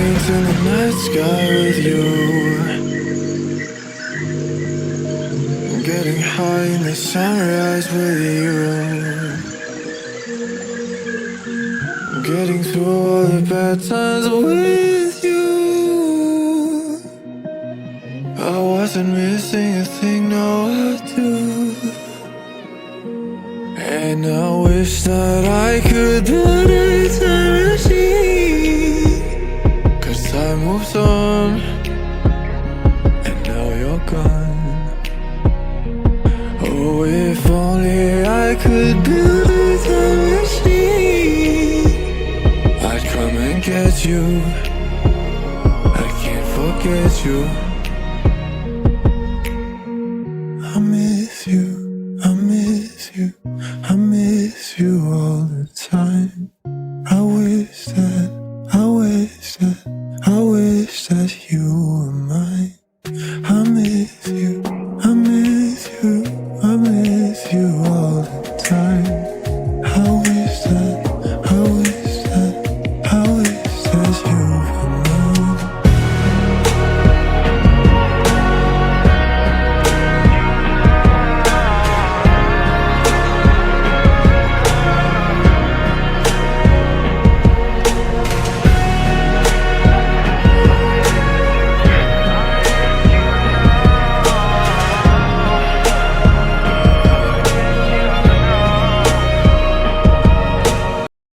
nights in the night sky with you. I'm getting high in the sunrise with you. I'm getting through all the bad times with you. I wasn't missing a thing, now I do. And I wish that I could build a time machine, 'cause time moves on, and now you're gone. Oh, if only I could build a time machine, I'd come and get you. I can't forget you. I miss you, I miss you, I miss you all the time. I wish that, I wish that, I wish that you were mine. I miss you.